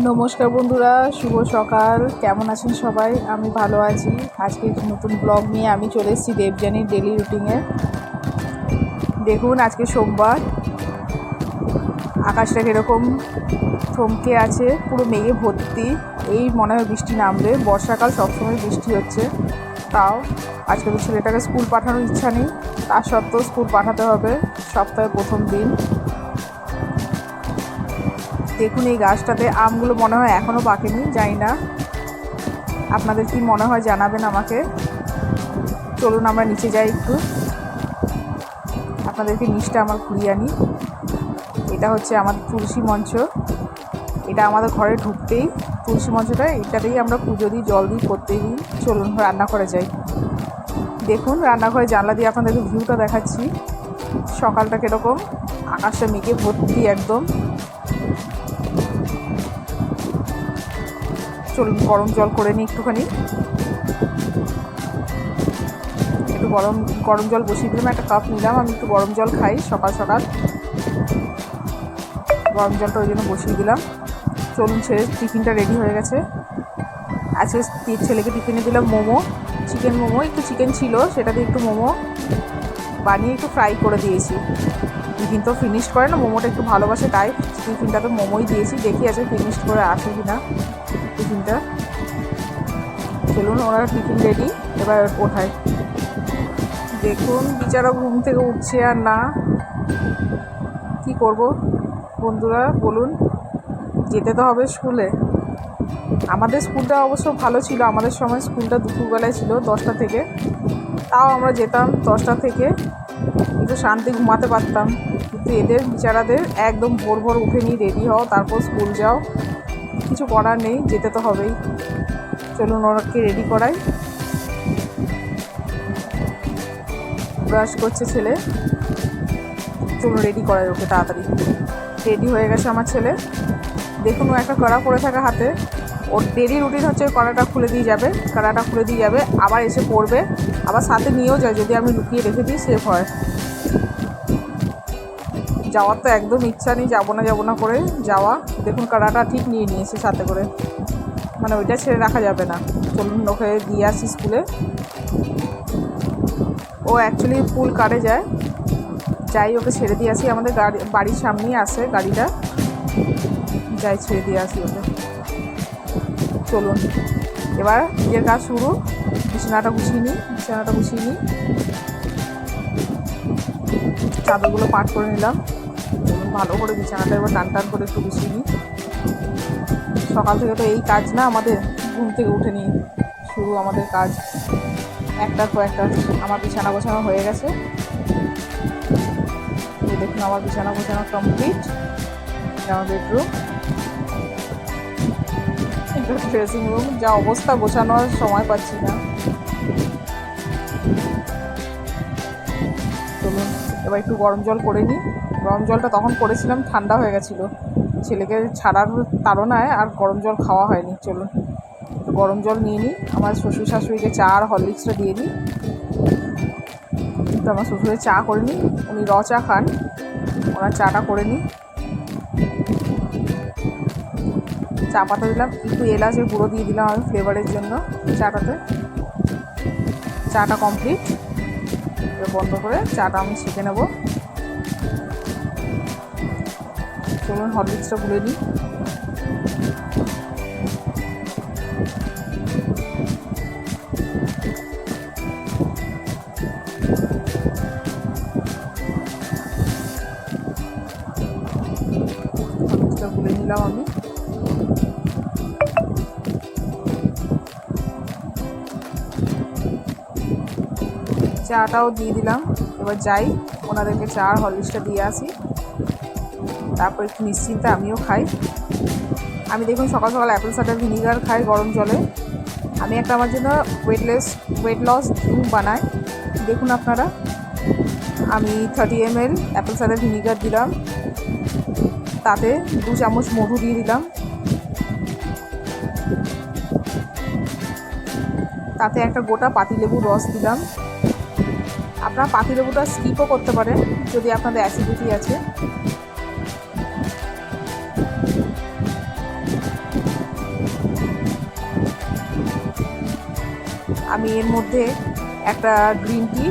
নমস্কার বন্ধুরা, শুভ সকাল। কেমন আছেন সবাই? আমি ভালো আছি। আজকে একটি নতুন ব্লগ নিয়ে আমি চলে এসেছি দেবযানীর ডেলি রুটিনে। দেখুন, আজকে সোমবার, আকাশটা কীরকম থমকে আছে, পুরো মেঘে ভর্তি। এই মনে হয় বৃষ্টি নামবে। বর্ষাকাল, সবসময় বৃষ্টি হচ্ছে। তাও আজকে তো ছেলেটাকে স্কুল পাঠানোর ইচ্ছা নেই, তার সত্ত্বেও স্কুল পাঠাতে হবে, সপ্তাহের প্রথম দিন। দেখুন, এই গাছটাতে আমগুলো মনে হয় এখনও পাকেনি, জানি না, আপনাদের কি মনে হয় জানাবেন আমাকে। চলুন আমরা নিচে যাই, একটু আপনাদেরকে নিচটা আমার ঘুরিয়ে আনি। এটা হচ্ছে আমাদের তুলসী মঞ্চ। এটা আমাদের ঘরে ঢুকতেই তুলসী মঞ্চটা, এটাতেই আমরা পুজো দিই, জল দিই প্রত্যেক দিন। চলুন রান্নাঘরে যাই। দেখুন, রান্নাঘরে জানলা দিয়ে আপনাদেরকে ভিউটা দেখাচ্ছি। সকালটা কীরকম, আকাশটা মেঘে ভর্তি একদম। চলুন গরম জল করে নিই একটুখানি। একটু গরম জল বসিয়ে দিলাম, একটা কাপ নিলাম। আমি একটু গরম জল খাই সকাল সকাল, গরম জলটা ওই জন্য বসিয়ে দিলাম। চলুন, টিফিনটা রেডি হয়ে গেছে। আজকে ছেলেকে টিফিনে দিলাম মোমো, চিকেন মোমো। একটু চিকেন ছিল, সেটা দিয়ে একটু মোমো বানিয়ে একটু ফ্রাই করে দিয়েছি। টিফিন তো ফিনিশড করে না, মোমোটা একটু ভালোবাসে, তাই টিফিনটাতে মোমোই দিয়েছি। দেখি আছে ফিনিশড করে আসে কি না টিফিনটা। চলুন, ওনারা টিফিন রেডি, এবার ওঠায়। দেখুন, বিচারা ঘুম থেকে উঠছে আর না। কি করব বন্ধুরা বলুন, যেতে তো হবে স্কুলে। আমাদের স্কুলটা অবশ্য ভালো ছিল, আমাদের সময় স্কুলটা দুপুরবেলায় ছিল 10টা থেকে। তাও আমরা যেতাম 10টা থেকে, একটু শান্তি ঘুমাতে পারতাম। কিন্তু এদের বিচারাদের একদম ভোর ভোর উঠে নিয়ে রেডি হও, তারপর স্কুল যাও। কিছু করার নেই, যেতে তো হবেই। চলুন ওনাকে রেডি করাই। ব্রাশ করছে ছেলে, চলুন রেডি করাই ওকে তাড়াতাড়ি। রেডি হয়ে গেছে আমার ছেলে। দেখুন, ও একটা কড়া পরে থাকা হাতে। ওর ডেলি রুটিন হচ্ছে কড়াটা খুলে দিয়ে যাবে, কড়াটা খুলে দিয়ে যাবে, আবার এসে পড়বে, আবার সাথে নিয়েও যায়। যদি আমি লুকিয়ে রেখে দিই সেফ হয়। যাওয়ার তো একদম ইচ্ছা নেই, যাবো না করে যাওয়া। দেখুন, কড়াটা ঠিক নিয়ে নিয়েছে সাথে করে, মানে ওইটা ছেড়ে রাখা যাবে না। চলুন ওকে দিয়ে আসি স্কুলে। ও অ্যাকচুয়ালি ফুল কারে যায়, যাই ওকে ছেড়ে দিয়ে আসি। আমাদের বাড়ির সামনেই আসে গাড়িটা, যাই ছেড়ে দিয়ে আসি ওকে। চলুন এবার নিজের কাজ শুরু। বিছানাটা গুছিয়ে নিই, চাদরগুলো পাট করে নিলাম। চলুন ভালো করে বিছানাটা এবার টান করে একটু গুছিয়ে নিই। সকাল থেকে তো এই কাজ না আমাদের, ঘুম থেকে উঠে নিই শুরু আমাদের কাজ একটার পর একটা। আমার বিছানা গোছানো হয়ে গেছে। দেখুন, আমার বিছানা গোছানো কমপ্লিট। আমার বেডরুম, ড্রেসিং রুম, যা অবস্থা, গোছানোর সময় পাচ্ছি না। চলুন এবার একটু গরম জল করে নিই। গরম জলটা তখন করেছিলাম, ঠান্ডা হয়ে গেছিলো, ছেলেকে ছাড়ার তাড়নায় আর গরম জল খাওয়া হয়নি। চলুন একটু গরম জল নিয়ে নিই। আমার শ্বশুর শাশুড়িকে চা আর হরলিক্সটা দিয়ে দিই। তো আমার শ্বশুরের চা করে নিই, উনি চা খান, ওনার চাটা করে নিই। চা পাতা দিলাম, একটু এলাচের গুঁড়ো দিয়ে দিলাম আমি ফ্লেভারের জন্য চাটাতে। চাটা কমপ্লিট। এবার বন্ধ করে চাটা আমি ছেঁকে নেব। চলুন হরলিক্সটা গুলে নিই। হরলিক্সটা গুলে নিলাম আমি। চাটাও দিয়ে দিলাম। এবার যাই, ওনাদেরকে চা আর হরলিক্সটা দিয়ে আসি, তারপর একটু নিশ্চিন্তে আমিও খাই। আমি দেখুন সকাল সকাল অ্যাপেল সাইডার ভিনিগার খাই গরম জলে। আমি একটা আমার জন্য ওয়েট লস ড্রিঙ্ক বানাই। দেখুন আপনারা, আমি 30 ml অ্যাপেল সাইডার ভিনিগার দিলাম, তাতে 2 চামচ মধু দিয়ে দিলাম, তাতে একটা গোটা পাতিলেবুর রস দিলাম। আপনারা পাতিলেবুটা স্কিপও করতে পারেন যদি আপনাদের অ্যাসিডিটি আছে। আমি এর মধ্যে একটা গ্রিন টি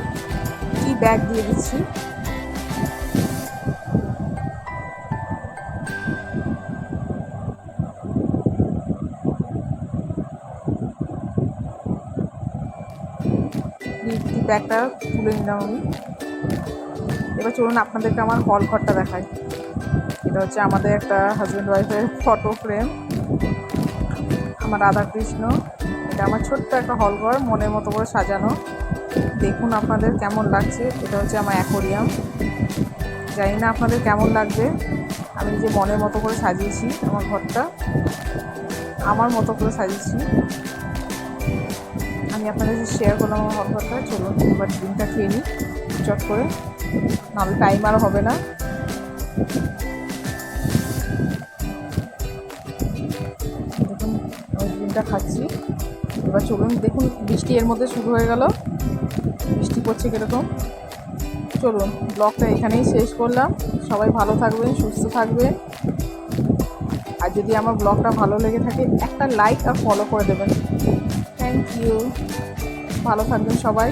ব্যাগ দিয়ে দিচ্ছি। গ্রিন টি ব্যাগটা তুলে নিলাম আমি। এবার চলুন আপনাদেরকে আমার হল ঘরটা দেখাই। এটা হচ্ছে আমাদের একটা হাজব্যান্ড ওয়াইফের ফটো ফ্রেম, আমার রাধাকৃষ্ণ। এটা আমার ছোট্ট একটা হল ঘর, মনের মতো করে সাজানো। দেখুন আপনাদের কেমন লাগছে। এটা হচ্ছে আমার অ্যাকোরিয়াম। জানি না আপনাদের কেমন লাগবে। আমি যে মনের মতো করে সাজিয়েছি আমার ঘরটা, আমার মতো করে সাজিয়েছি। আমি আপনাদের শেয়ার করলাম আমার হল ঘরটা। চলুন এবার ডিমটা খেয়ে নিই চট করে, নাহলে টাইম আর হবে না। দেখুন আমি ডিমটা খাচ্ছি। এবার চলুন, দেখুন বৃষ্টি এর মধ্যে শুরু হয়ে গেল। বৃষ্টি পড়ছে কীরকম। চলুন ব্লগটা এখানেই শেষ করলাম। সবাই ভালো থাকবেন, সুস্থ থাকবেন। আর যদি আমার ব্লগটা ভালো লেগে থাকে একটা লাইক আর ফলো করে দেবেন। Thank you. ভালো থাকবেন সবাই।